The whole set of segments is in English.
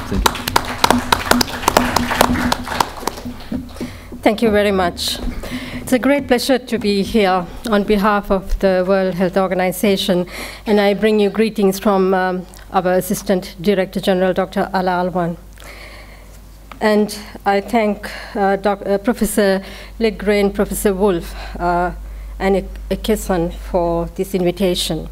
Thank you. Thank you very much. It's a great pleasure to be here on behalf of the World Health Organization, and I bring you greetings from our Assistant Director General, Dr. Ala Alwan. And I thank Professor Leggrain, Professor Wolf, and Ekison for this invitation.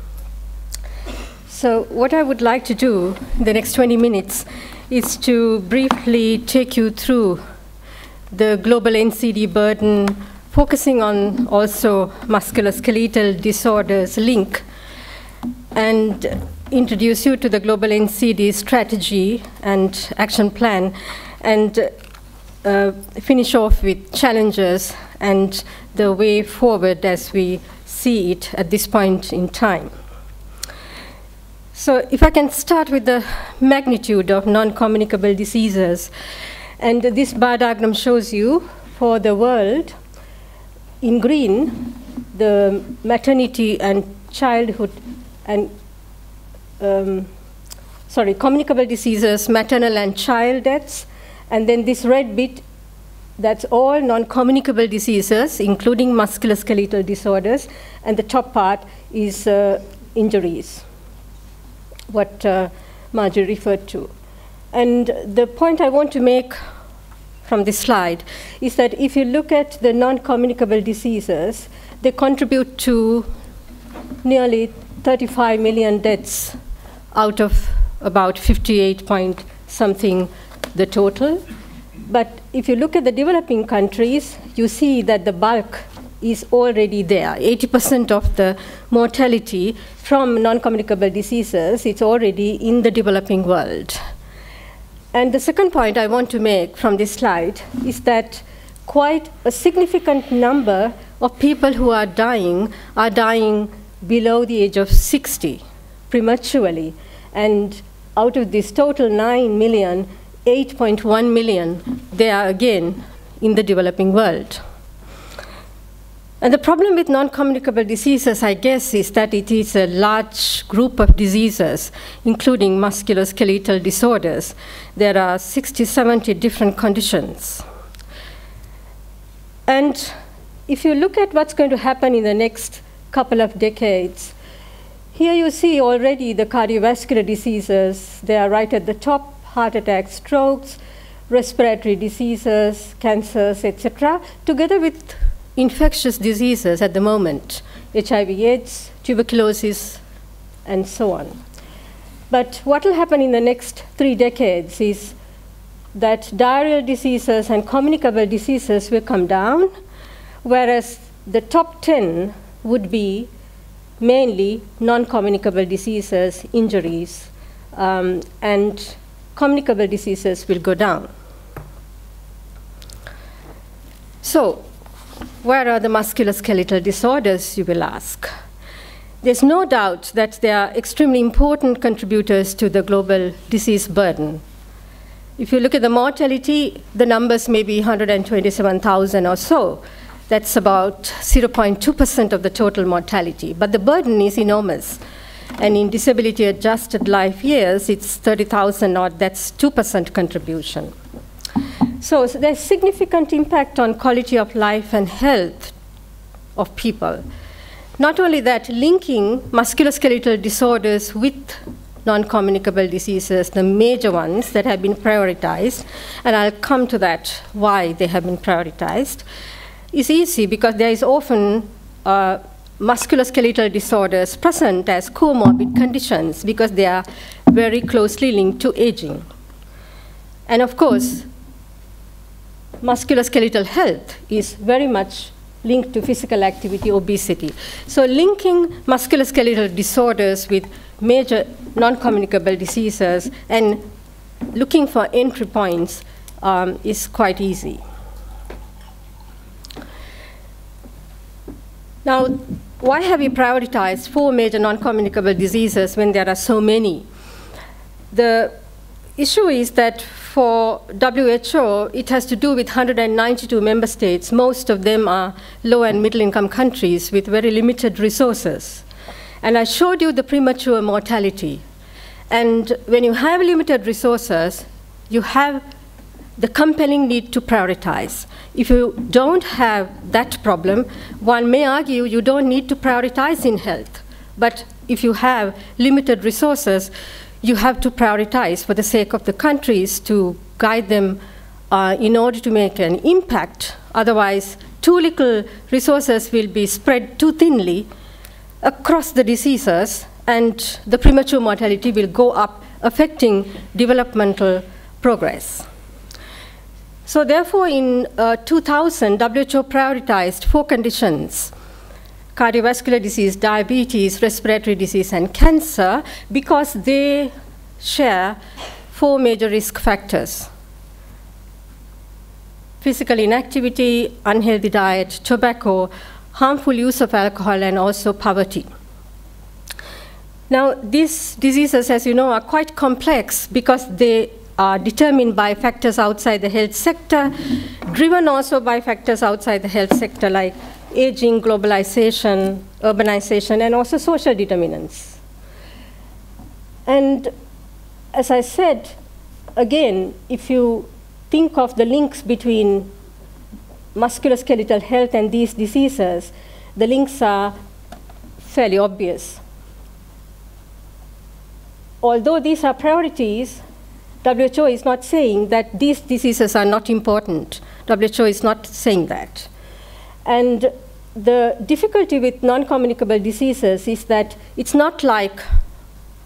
So what I would like to do in the next 20 minutes is to briefly take you through the global NCD burden, focusing on also musculoskeletal disorders link, and introduce you to the global NCD strategy and action plan, and finish off with challenges and the way forward as we see it at this point in time. So if I can start with the magnitude of non-communicable diseases, and this bar diagram shows you for the world, in green, the maternity and childhood and, communicable diseases, maternal and child deaths, and then this red bit, that's all non-communicable diseases, including musculoskeletal disorders, and the top part is injuries, what Marjorie referred to. And the point I want to make from this slide is that if you look at the non-communicable diseases, they contribute to nearly 35 million deaths out of about 58 point something the total. But if you look at the developing countries, you see that the bulk is already there. 80% of the mortality from non-communicable diseases, it's already in the developing world. And the second point I want to make from this slide is that quite a significant number of people who are dying below the age of 60 prematurely. And out of this total 9 million, 8.1 million, they are again in the developing world. And the problem with non-communicable diseases, I guess, is that it is a large group of diseases, including musculoskeletal disorders. There are 60, 70 different conditions. And if you look at what's going to happen in the next couple of decades, here you see already the cardiovascular diseases. They are right at the top: heart attacks, strokes, respiratory diseases, cancers, etc., together with infectious diseases at the moment, HIV/AIDS, tuberculosis, and so on. But what will happen in the next 3 decades is that diarrheal diseases and communicable diseases will come down, whereas the top 10 would be mainly non-communicable diseases, injuries, and communicable diseases will go down. So, where are the musculoskeletal disorders, you will ask? There's no doubt that they are extremely important contributors to the global disease burden. If you look at the mortality, the numbers may be 127,000 or so. That's about 0.2% of the total mortality. But the burden is enormous. And in disability-adjusted life years, it's 30,000 odd. That's 2% contribution. So there's significant impact on quality of life and health of people. Not only that, linking musculoskeletal disorders with non-communicable diseases, the major ones that have been prioritized, and I'll come to that, why they have been prioritized, is easy because there is often musculoskeletal disorders present as comorbid conditions because they are very closely linked to aging. And of course, musculoskeletal health is very much linked to physical activity, obesity. So linking musculoskeletal disorders with major non-communicable diseases and looking for entry points is quite easy. Now, why have we prioritized 4 major non-communicable diseases when there are so many? The issue is that for WHO, it has to do with 192 member states. Most of them are low and middle income countries with very limited resources. And I showed you the premature mortality. And when you have limited resources, you have the compelling need to prioritize. If you don't have that problem, one may argue you don't need to prioritize in health. But if you have limited resources, you have to prioritize for the sake of the countries to guide them in order to make an impact. Otherwise, too little resources will be spread too thinly across the diseases, and the premature mortality will go up, affecting developmental progress. So therefore, in 2000, WHO prioritized 4 conditions: cardiovascular disease, diabetes, respiratory disease, and cancer, because they share 4 major risk factors: physical inactivity, unhealthy diet, tobacco, harmful use of alcohol, and also poverty. Now, these diseases, as you know, are quite complex because they are determined by factors outside the health sector, driven also by factors outside the health sector like aging, globalization, urbanization, and also social determinants. And as I said, again, if you think of the links between musculoskeletal health and these diseases, the links are fairly obvious. Although these are priorities, WHO is not saying that these diseases are not important. WHO is not saying that. And the difficulty with non-communicable diseases is that it's not like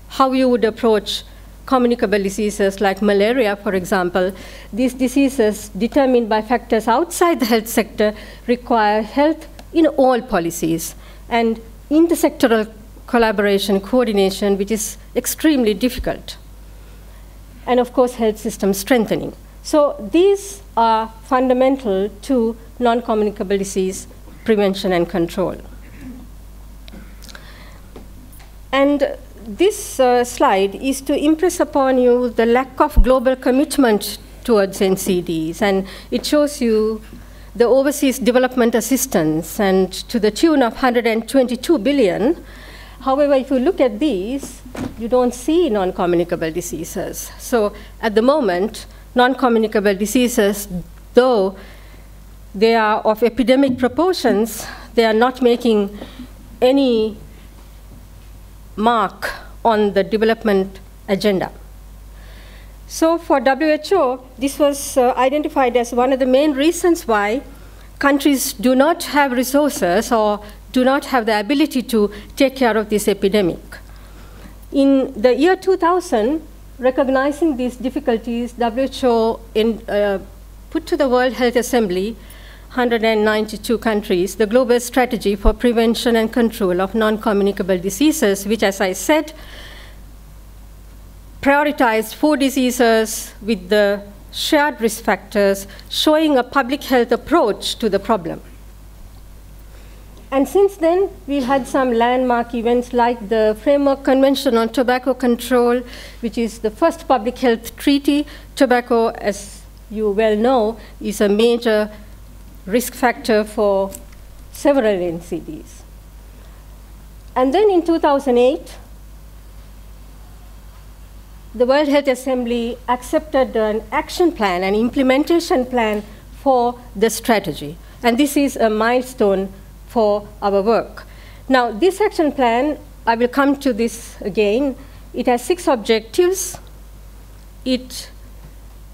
how you would approach communicable diseases like malaria, for example. These diseases, determined by factors outside the health sector, require health in all policies and intersectoral collaboration, coordination, which is extremely difficult. And of course, health system strengthening. So these are fundamental to non-communicable disease prevention and control. And this slide is to impress upon you the lack of global commitment towards NCDs. And it shows you the overseas development assistance, and to the tune of 122 billion. However, if you look at these, you don't see non-communicable diseases. So at the moment, non-communicable diseases, though they are of epidemic proportions, they are not making any mark on the development agenda. So for WHO, this was identified as one of the main reasons why countries do not have resources or do not have the ability to take care of this epidemic. In the year 2000, recognizing these difficulties, WHO put to the World Health Assembly, 192 countries, the global strategy for prevention and control of non-communicable diseases, which, as I said, prioritized 4 diseases with the shared risk factors, showing a public health approach to the problem. And since then, we've had some landmark events like the Framework Convention on Tobacco Control, which is the first public health treaty. Tobacco, as you well know, is a major risk factor for several NCDs. And then in 2008, the World Health Assembly accepted an action plan, an implementation plan for the strategy. And this is a milestone for our work. Now, this action plan, I will come to this again. It has 6 objectives. It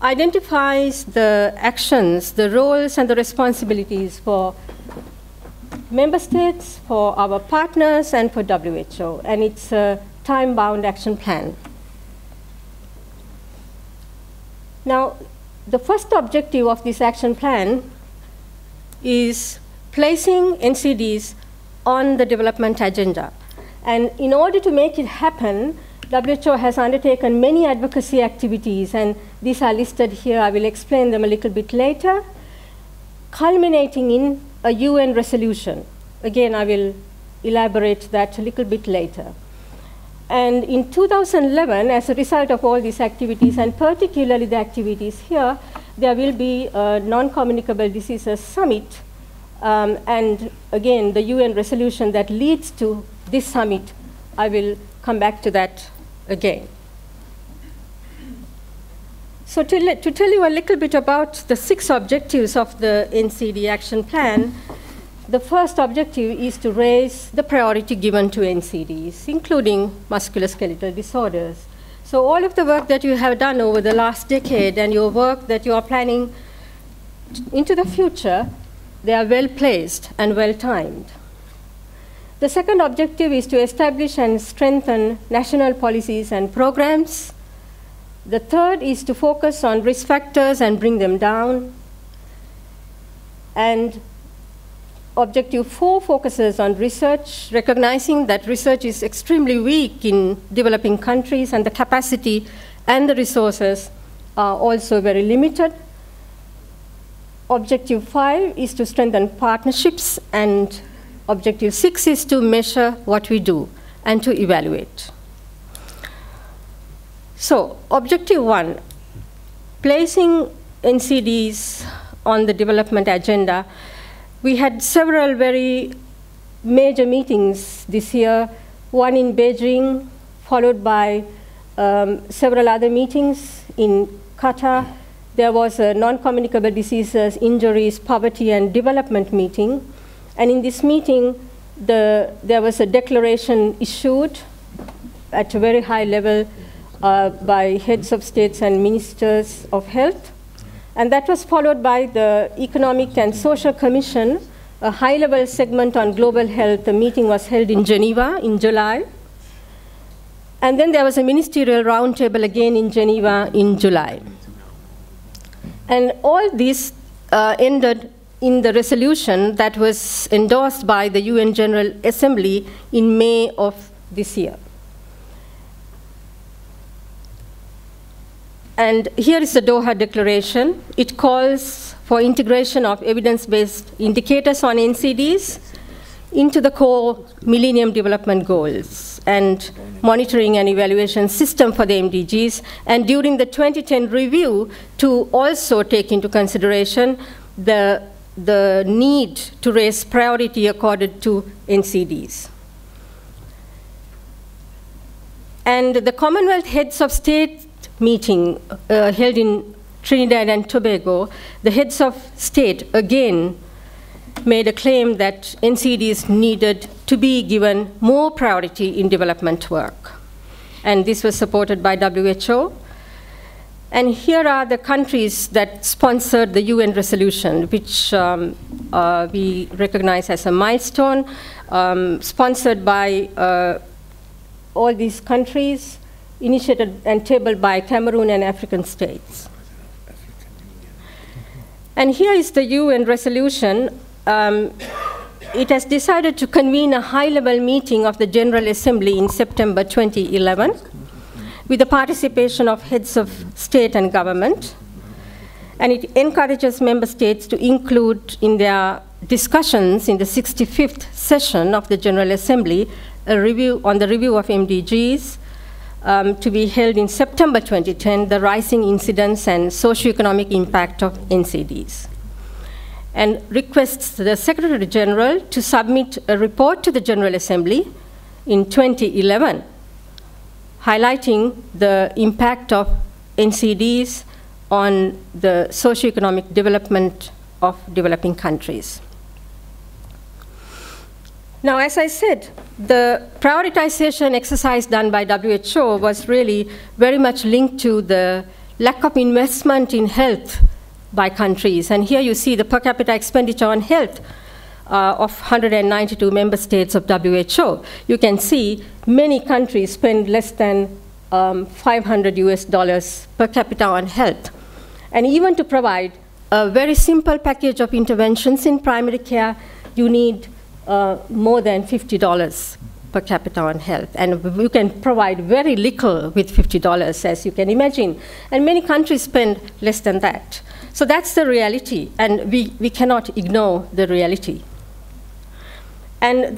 identifies the actions, the roles, and the responsibilities for member states, for our partners, and for WHO. And it's a time-bound action plan. Now, the first objective of this action plan is placing NCDs on the development agenda. And in order to make it happen, WHO has undertaken many advocacy activities, and these are listed here. I will explain them a little bit later, culminating in a UN resolution. Again, I will elaborate that a little bit later. And in 2011, as a result of all these activities, and particularly the activities here, there will be a non-communicable diseases summit. And again, the UN resolution that leads to this summit, I will come back to that again. So to tell you a little bit about the 6 objectives of the NCD action plan, the first objective is to raise the priority given to NCDs, including musculoskeletal disorders. So all of the work that you have done over the last decade and your work that you are planning into the future, they are well placed and well timed. The second objective is to establish and strengthen national policies and programs. The third is to focus on risk factors and bring them down. And Objective 4 focuses on research, recognizing that research is extremely weak in developing countries and the capacity and the resources are also very limited. Objective 5 is to strengthen partnerships, and Objective 6 is to measure what we do and to evaluate. So, Objective 1, placing NCDs on the development agenda. We had several very major meetings this year, one in Beijing, followed by several other meetings in Qatar. There was a non-communicable diseases, injuries, poverty, and development meeting. And in this meeting, there was a declaration issued at a very high level by heads of states and ministers of health. And that was followed by the Economic and Social Commission, a high-level segment on global health. The meeting was held in Geneva in July. And then there was a ministerial roundtable again in Geneva in July. And all this ended in the resolution that was endorsed by the UN General Assembly in May of this year. And here is the Doha Declaration. It calls for integration of evidence-based indicators on NCDs into the core Millennium Development Goals and monitoring and evaluation system for the MDGs, and during the 2010 review to also take into consideration the need to raise priority accorded to NCDs. And the Commonwealth Heads of State meeting held in Trinidad and Tobago, the heads of state again made a claim that NCDs needed to be given more priority in development work. And this was supported by WHO. And here are the countries that sponsored the UN resolution, which we recognize as a milestone, sponsored by all these countries, initiated and tabled by Cameroon and African states. And here is the UN resolution. It has decided to convene a high-level meeting of the General Assembly in September 2011 with the participation of heads of state and government. And it encourages member states to include in their discussions in the 65th session of the General Assembly a review on the review of MDGs, to be held in September 2010, the rising incidence and socioeconomic impact of NCDs. And requests the Secretary General to submit a report to the General Assembly in 2011, highlighting the impact of NCDs on the socioeconomic development of developing countries. Now, as I said, the prioritization exercise done by WHO was really very much linked to the lack of investment in health by countries. And here you see the per capita expenditure on health of 192 member states of WHO. You can see many countries spend less than $500 US per capita on health. And even to provide a very simple package of interventions in primary care, you need more than $50 per capita on health. And you can provide very little with $50, as you can imagine. And many countries spend less than that. So that's the reality, and we cannot ignore the reality. And